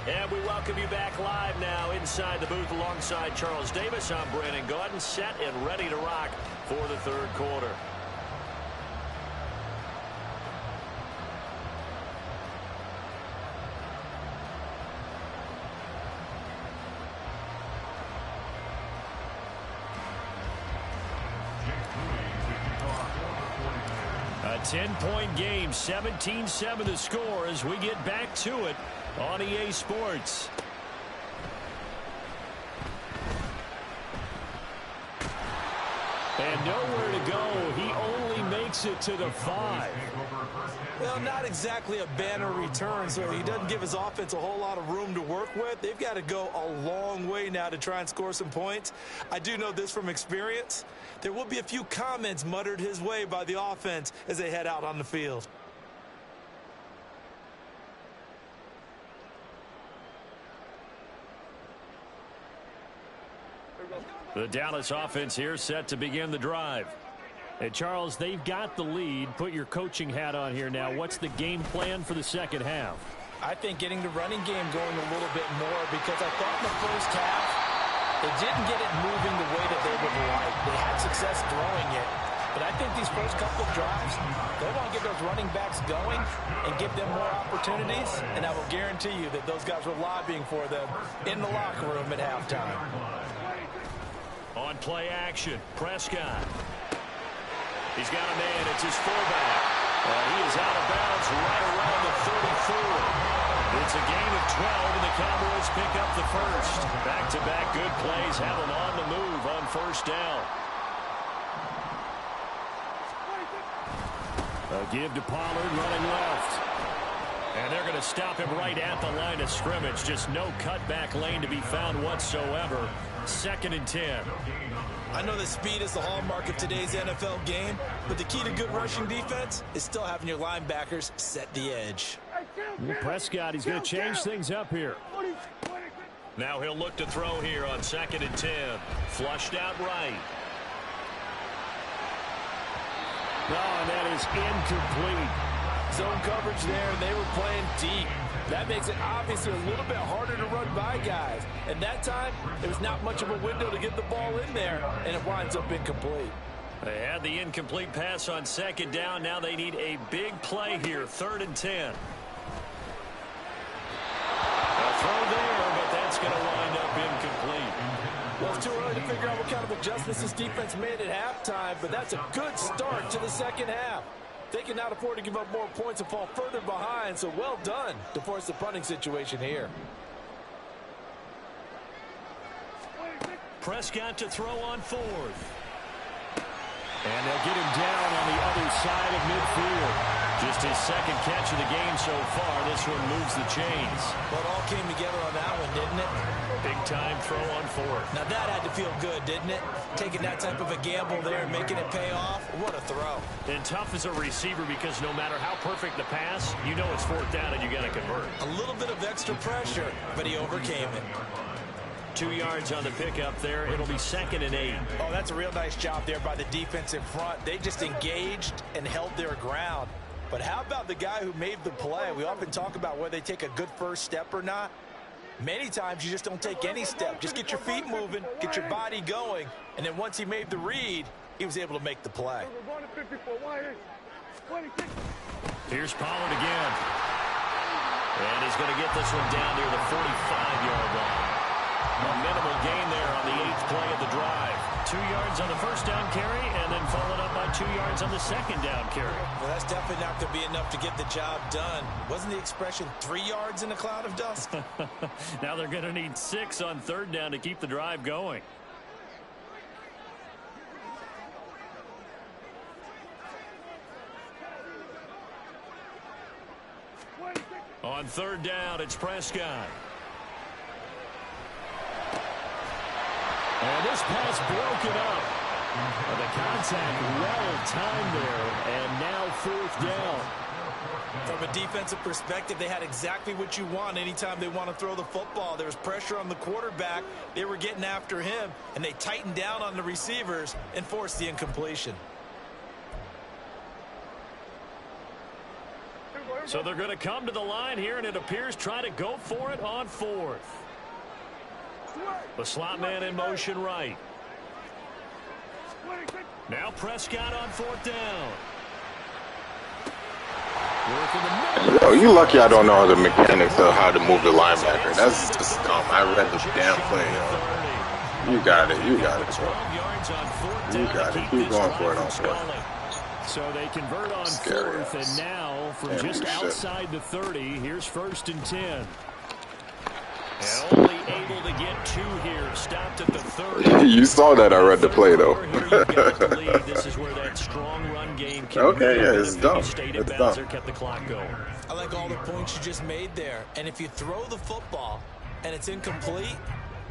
And we welcome you back live now inside the booth alongside Charles Davis. I'm Brandon Gaudin, set and ready to rock for the third quarter. A 10-point game, 17-7 the score as we get back to it on EA Sports. And nowhere to go. He only makes it to the 5. Well, not exactly a banner return, so he doesn't give his offense a whole lot of room to work with. They've got to go a long way now to try and score some points. I do know this from experience. There will be a few comments muttered his way by the offense as they head out on the field. The Dallas offense here set to begin the drive. Hey, Charles, they've got the lead. Put your coaching hat on here now. What's the game plan for the second half? I think getting the running game going a little bit more, because I thought in the first half they didn't get it moving the way that they would like. They had success throwing it. But I think these first couple of drives, they want to get those running backs going and give them more opportunities. And I will guarantee you that those guys were lobbying for them in the locker room at halftime. On play action, Prescott. He's got a man. It's his fullback. He is out of bounds right around the 34. It's a gain of 12, and the Cowboys pick up the first. Back-to-back good plays have them on the move on first down. A give to Pollard running left. And they're going to stop him right at the line of scrimmage. Just no cutback lane to be found whatsoever. 2nd and 10. I know that speed is the hallmark of today's NFL game, but the key to good rushing defense is still having your linebackers set the edge. Prescott, he's going to change things up here. Now he'll look to throw here on 2nd and 10. Flushed out right. Oh, and that is incomplete. Zone coverage there, and they were playing deep. That makes it obviously a little bit harder to run by guys. And that time, there was not much of a window to get the ball in there, and it winds up incomplete. They had the incomplete pass on 2nd down. Now they need a big play here, 3rd and 10. A throw there, but that's going to wind up incomplete. Well, it's too early to figure out what kind of adjustments this defense made at halftime, but that's a good start to the second half. They cannot afford to give up more points and fall further behind, so well done to force the punting situation here. Prescott to throw on 4th. And they'll get him down on the other side of midfield. Just his 2nd catch of the game so far. This one moves the chains. Well, it all came together on that one, didn't it? Big time throw on 4th. Now that had to feel good, didn't it? Taking that type of a gamble there and making it pay off. What a throw. And tough as a receiver, because no matter how perfect the pass, you know it's 4th down and you got to convert. A little bit of extra pressure, but he overcame it. 2 yards on the pickup there. It'll be 2nd and 8. Oh, that's a real nice job there by the defense in front. They just engaged and held their ground. But how about the guy who made the play? We often talk about whether they take a good first step or not. Many times you just don't take any step. Just get your feet moving, get your body going, and then once he made the read, he was able to make the play. Here's Pollard again. And he's going to get this one down near the 45-yard line. A minimal gain there on the 8th play of the drive. 2 yards on the first down carry, and then followed up by 2 yards on the 2nd down carry. Well, that's definitely not going to be enough to get the job done. Wasn't the expression 3 yards in a cloud of dust? Now they're going to need 6 on 3rd down to keep the drive going. On 3rd down, it's Prescott. And this pass broken up. The contact well timed there, and now 4th down. From a defensive perspective, they had exactly what you want anytime they want to throw the football. There was pressure on the quarterback. They were getting after him, and they tightened down on the receivers and forced the incompletion. So they're going to come to the line here, and it appears try to go for it on fourth. The slot man in motion right. Now Prescott on fourth down. Oh, you lucky I don't know the mechanics of how to move the linebacker. That's just dumb. I read the damn play, yo. You got it. You got it, bro. You got it. Keep going for it on fourth. So they convert on fourth, and now from just outside the 30, here's 1st and 10. And only able to get 2 here. Stopped at the 30. You saw that I read the play, though. This is where that strong run game can okay, yeah, it's dumb. It's dumb. Kept the clock going. I like all the points you just made there. And if you throw the football and it's incomplete,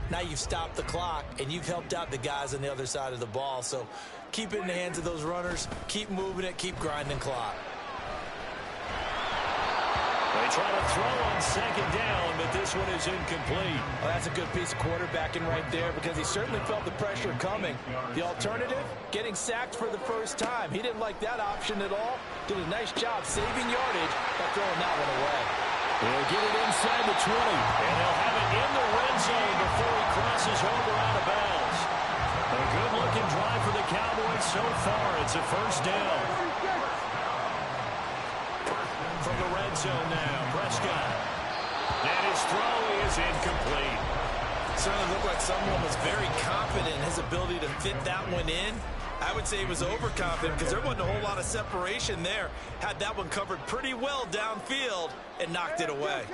now you've stopped the clock and you've helped out the guys on the other side of the ball. So keep it in the hands of those runners. Keep moving it. Keep grinding clock. They try to throw on 2nd down, but this one is incomplete. Well, that's a good piece of quarterbacking right there because he certainly felt the pressure coming. The alternative, getting sacked for the first time. He didn't like that option at all. Did a nice job saving yardage by throwing that one away. They'll get it inside the 20, and they'll have it in the red zone before he crosses over out of bounds. A good-looking drive for the Cowboys so far. It's a 1st down. From the red zone now, Prescott. And his throw is incomplete. Certainly looked like someone was very confident in his ability to fit that one in. I would say he was overconfident because there wasn't a whole lot of separation there. Had that one covered pretty well downfield and knocked it away.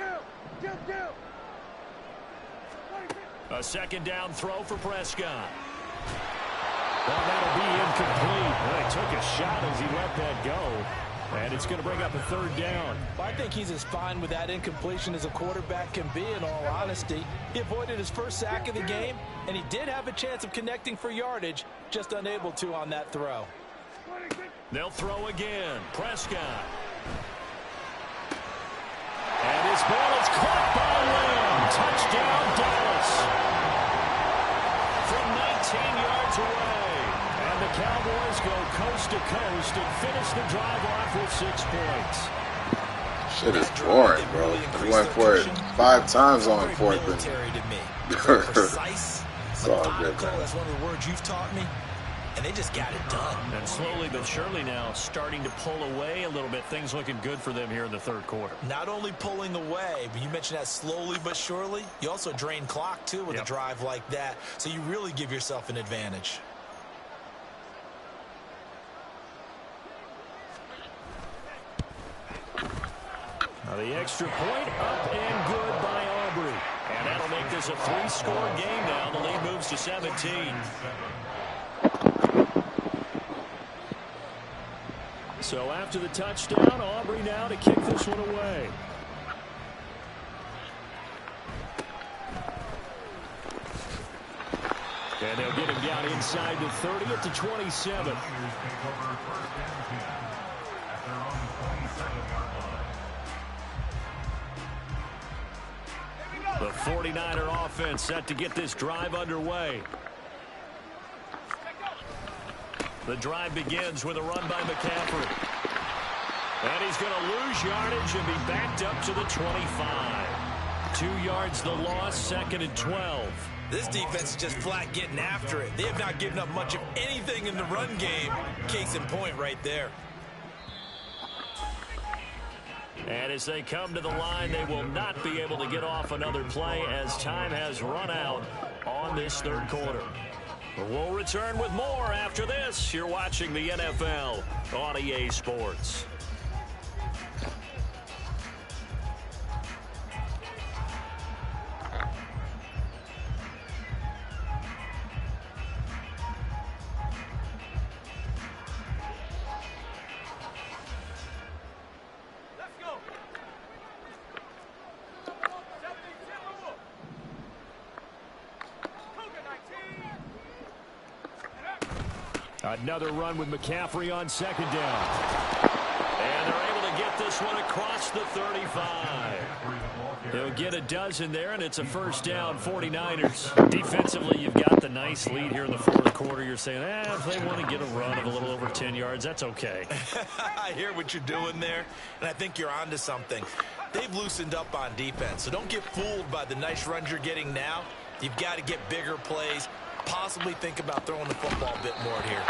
A 2nd down throw for Prescott. Well, that'll be incomplete. Well, he took a shot as he let that go. And it's going to bring up a 3rd down. Well, I think he's as fine with that incompletion as a quarterback can be, in all honesty. He avoided his first sack of the game, and he did have a chance of connecting for yardage, just unable to on that throw. They'll throw again. Prescott. And his ball is caught by Lamb. Touchdown, Dallas. From 19 yards away. And the Cowboys go coast to coast and finish the drive off with 6 points. Shit is boring, bro. We went for it 5 times on 4th. Precise, methodical, that's one of the words you've taught me. And they just got it done. And slowly but surely now starting to pull away a little bit. Things looking good for them here in the 3rd quarter. Not only pulling away, but you mentioned that slowly but surely. You also drain clock, too, with a drive like that. So you really give yourself an advantage. Now the extra point up and good by Aubrey. And that'll make this a 3-score game now. The lead moves to 17. So after the touchdown, Aubrey now to kick this one away. And they'll get him down inside the 30 at the 27. The 49er offense set to get this drive underway. The drive begins with a run by McCaffrey. And he's going to lose yardage and be backed up to the 25. 2 yards the loss, 2nd and 12. This defense is just flat getting after it. They have not given up much of anything in the run game. Case in point right there. And as they come to the line, they will not be able to get off another play as time has run out on this 3rd quarter. We'll return with more after this. You're watching the NFL on EA Sports. Another run with McCaffrey on 2nd down. And they're able to get this one across the 35. He'll get a dozen there, and it's a first down, 49ers. Defensively, you've got the nice lead here in the fourth quarter. You're saying, if they want to get a run of a little over 10 yards, that's okay. I hear what you're doing there, and I think you're onto something. They've loosened up on defense, so don't get fooled by the nice runs you're getting now. You've got to get bigger plays, possibly think about throwing the football a bit more here.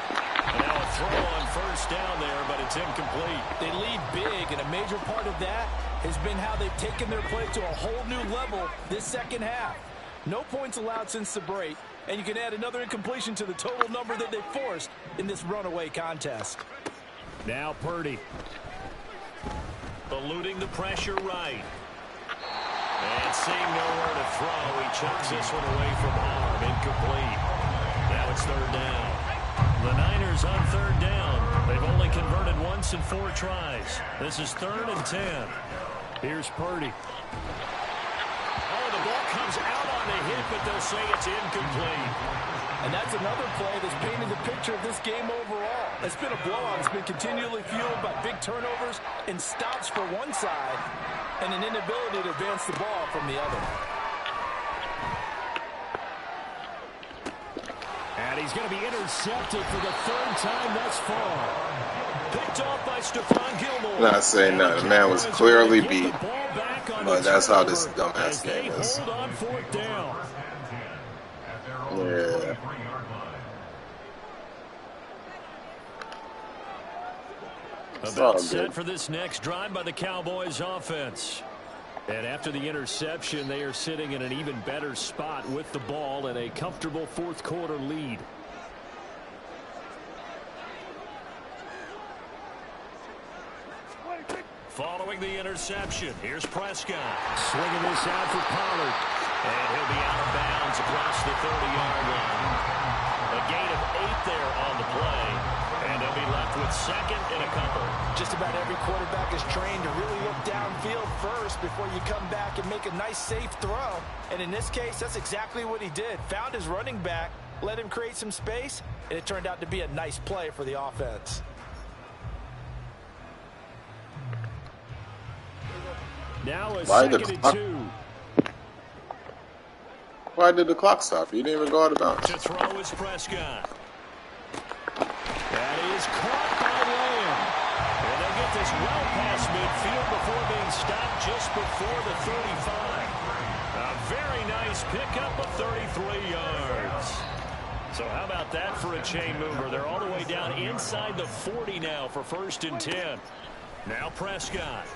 Now a throw on first down there, but it's incomplete. They lead big, and a major part of that has been how they've taken their play to a whole new level this second half. No points allowed since the break, and you can add another incompletion to the total number that they forced in this runaway contest. Now Purdy. Eluding the pressure right. And seeing nowhere to throw, he chucks this one away from arm. Incomplete. Now it's third down. The Niners on third down. They've only converted once in 4 tries. This is 3rd and 10. Here's Purdy. Oh, the ball comes out on the hit, but they'll say it's incomplete. And that's another play that's painted the picture of this game overall. It's been a blowout. It's been continually fueled by big turnovers and stops for one side and an inability to advance the ball from the other. And he's going to be intercepted for the 3rd time thus far. Picked off by Stephon Gilmore. Not saying that. The man was clearly beat. But that's how this dumbass game is. Hold on 4th down. Yeah. About set for this next drive by the Cowboys offense. And after the interception, they are sitting in an even better spot with the ball and a comfortable 4th quarter lead. Following the interception, here's Prescott. Swinging this out for Pollard. And he'll be out of bounds across the 30-yard line. A gain of 8 there on the play. And they'll be left with 2nd and a couple. Just about every quarterback is trained to really look downfield first before you come back and make a nice, safe throw. And in this case, that's exactly what he did. Found his running back, let him create some space, and it turned out to be a nice play for the offense. Now a 2nd and 2. Why did the clock stop? He didn't even go out of bounds. To throw is Prescott. That is caught by Lamb. And they get this well past midfield before being stopped just before the 35. A very nice pickup of 33 yards. So how about that for a chain mover? They're all the way down inside the 40 now for 1st and 10. Now Prescott.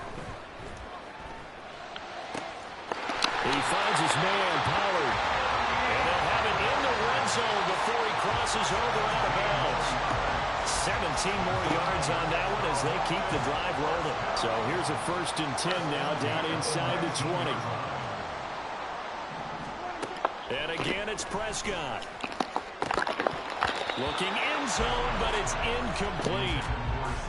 He finds his man, Pollard. And they'll have it in the red zone before he crosses over out of bounds. 17 more yards on that one as they keep the drive rolling. So here's a 1st and 10 now down inside the 20. And again, it's Prescott. Looking end zone, but it's incomplete.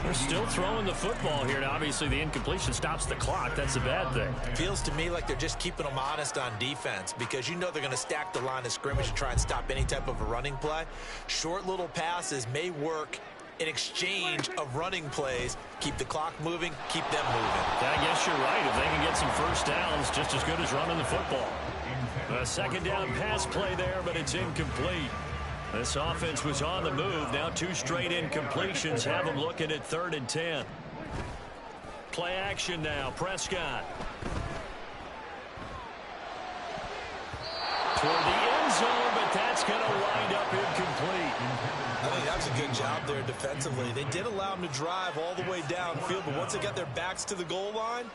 They're still throwing the football here. Now, obviously, the incompletion stops the clock. That's a bad thing. Feels to me like they're just keeping them honest on defense because you know they're going to stack the line of scrimmage and try and stop any type of a running play. Short little passes may work in exchange of running plays. Keep the clock moving, keep them moving. I guess you're right. If they can get some first downs, just as good as running the football. A 2nd down pass play there, but it's incomplete. This offense was on the move. Now 2 straight incompletions have them looking at 3rd and 10. Play action now. Prescott. Toward the end zone, but that's going to wind up incomplete. I think that's a good job there defensively. They did allow them to drive all the way downfield, but once they got their backs to the goal line,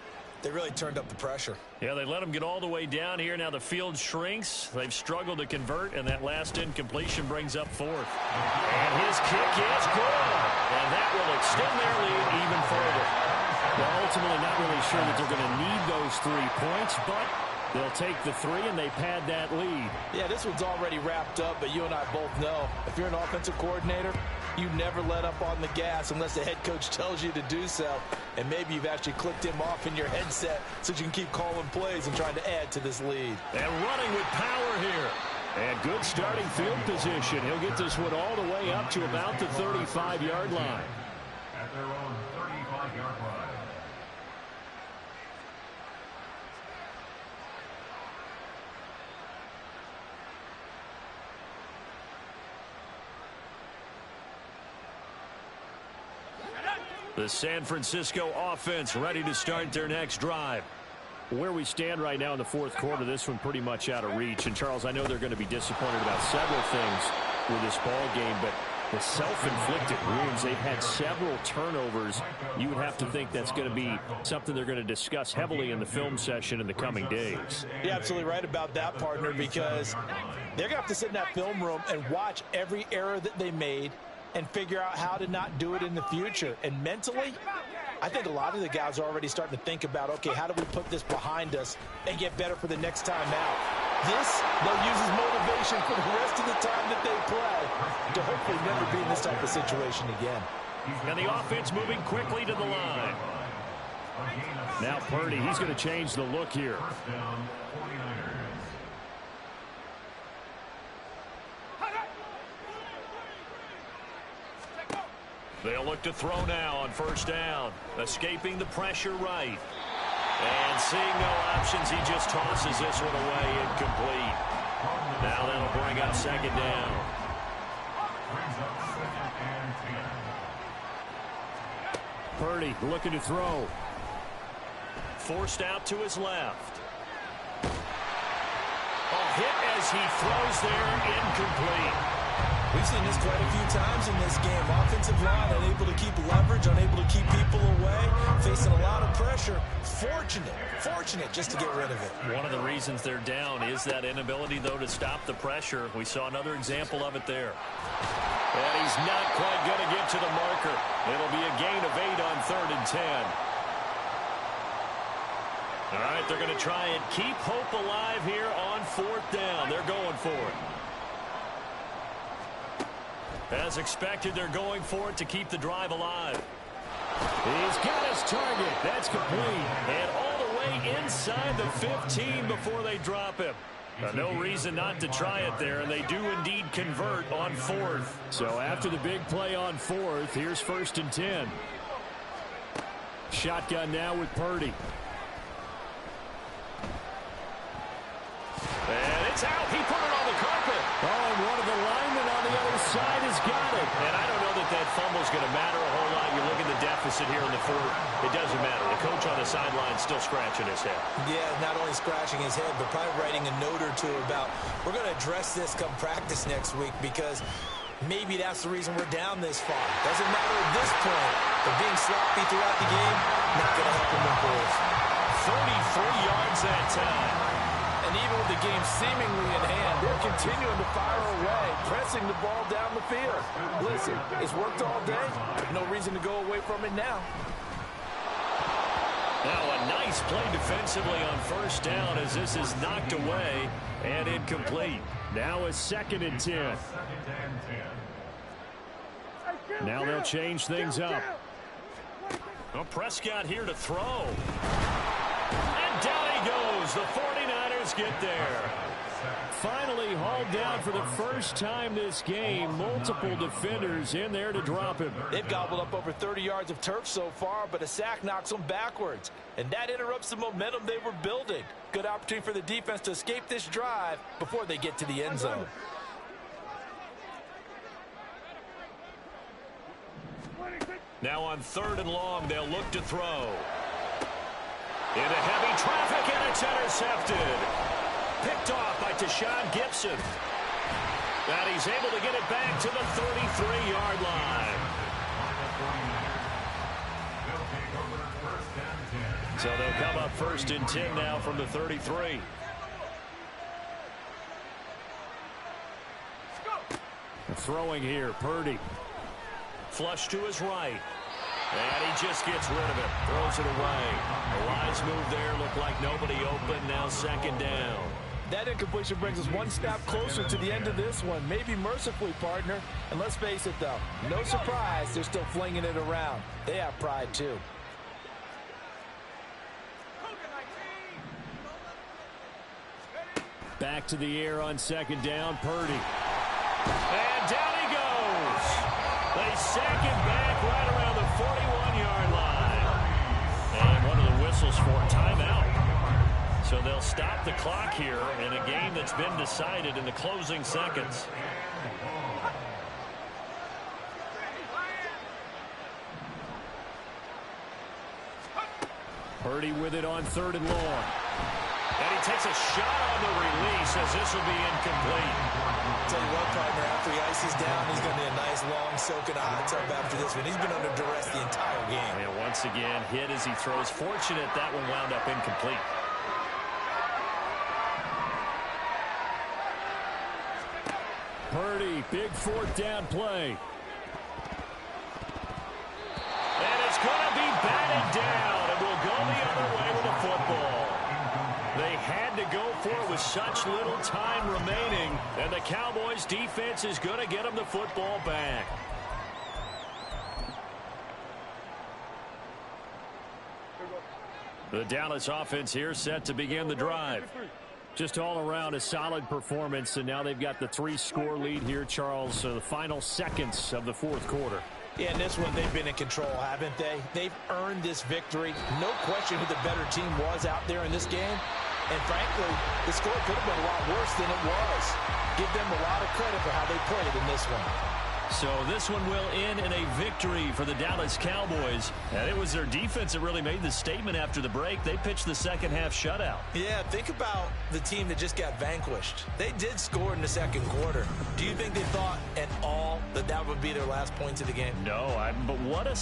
they really turned up the pressure. Yeah, they let them get all the way down here. Now the field shrinks. They've struggled to convert, and that last incompletion brings up 4th. And his kick is good. And that will extend their lead even further. Well, ultimately not really sure that they're going to need those 3 points, but they'll take the 3, and they pad that lead. Yeah, this one's already wrapped up, but you and I both know if you're an offensive coordinator, you never let up on the gas unless the head coach tells you to do so. And maybe you've actually clicked him off in your headset so you can keep calling plays and trying to add to this lead. And running with power here. And good starting field position. He'll get this one all the way up to about the 35-yard line. At their own 35-yard line. The San Francisco offense ready to start their next drive. Where we stand right now in the fourth quarter, this one pretty much out of reach. And, Charles, I know they're going to be disappointed about several things with this ball game, but the self-inflicted wounds, they've had several turnovers. You would have to think that's going to be something they're going to discuss heavily in the film session in the coming days. You're absolutely right about that, partner, because they're going to have to sit in that film room and watch every error that they made and figure out how to not do it in the future. And mentally, I think a lot of the guys are already starting to think about, okay, how do we put this behind us and get better for the next time out? This, they'll use as motivation for the rest of the time that they play to hopefully never be in this type of situation again. And the offense moving quickly to the line. Now Purdy, he's going to change the look here. They'll look to throw now on first down. Escaping the pressure right. And seeing no options, he just tosses this one away, incomplete. Now that'll bring up second down. Purdy looking to throw. Forced out to his left. A hit as he throws there, incomplete. We've seen this quite a few times in this game. Offensive line unable to keep leverage, unable to keep people away, facing a lot of pressure. Fortunate just to get rid of it. One of the reasons they're down is that inability, though, to stop the pressure. We saw another example of it there. And he's not quite going to get to the marker. It'll be a gain of 8 on 3rd and 10. All right, they're going to try and keep hope alive here on 4th down. They're going for it. As expected, they're going for it to keep the drive alive. He's got his target. That's complete. And all the way inside the 15 before they drop him. No reason not to try it there, and they do indeed convert on 4th. So after the big play on 4th, here's 1st and 10. Shotgun now with Purdy. And it's out. He put it on the carpet. Oh, and one of the linemen on the other side has got it. And I don't know that that fumble's going to matter a whole lot. You look at the deficit here in the 4th. It doesn't matter. The coach on the sideline still scratching his head. Yeah, not only scratching his head, but probably writing a note or two about, we're going to address this come practice next week, because maybe that's the reason we're down this far. Doesn't matter at this point, but being sloppy throughout the game, not going to help them improve. 33 yards that time. And even with the game seemingly in hand, they're continuing to fire away, pressing the ball down the field. Listen, it's worked all day. No reason to go away from it now. Now a nice play defensively on first down as this is knocked away and incomplete. Now a 2nd and 10. Now they'll change things up. Well, Prescott here to throw. And down he goes. The 49ers get there. Finally hauled down for the first time this game. Multiple defenders in there to drop him. They've gobbled up over 30 yards of turf so far, but a sack knocks them backwards. And that interrupts the momentum they were building. Good opportunity for the defense to escape this drive before they get to the end zone. Now on 3rd and long, they'll look to throw. Into heavy traffic, and it's intercepted. Picked off by Tashawn Gibson. And he's able to get it back to the 33-yard line. So they'll come up 1st and 10 now from the 33. Throwing here, Purdy. Flush to his right. And he just gets rid of it. Throws it away. A wise move there. Looked like nobody open. Now 2nd down. That incompletion brings us one step closer to the end of this one. Maybe mercifully, partner. And let's face it, though. No surprise, they're still flinging it around. They have pride, too. Back to the air on 2nd down, Purdy. And down he goes. They sack him back right around the 41-yard line. And one of the whistles for a timeout. So they'll stop the clock here in a game that's been decided in the closing seconds. Purdy with it on 3rd and long. And he takes a shot on the release as this will be incomplete. Tell you what, partner, after he ices down, he's going to be a nice, long soak in a hot tub after this one. He's been under duress the entire game. And once again, hit as he throws. Fortunate that one wound up incomplete. Purdy, big 4th down play. And it's going to be batted down, and we'll go the other way with the football. They had to go for it with such little time remaining, and the Cowboys defense is going to get them the football back. The Dallas offense here set to begin the drive. Just all around a solid performance, and now they've got the 3-score lead here, Charles. So the final seconds of the 4th quarter. Yeah, in this one, they've been in control, haven't they? They've earned this victory. No question who the better team was out there in this game. And frankly, the score could have been a lot worse than it was. Give them a lot of credit for how they played in this one. So this one will end in a victory for the Dallas Cowboys. And it was their defense that really made the statement after the break. They pitched the second-half shutout. Yeah, think about the team that just got vanquished. They did score in the 2nd quarter. Do you think they thought at all that that would be their last points of the game? No, but what a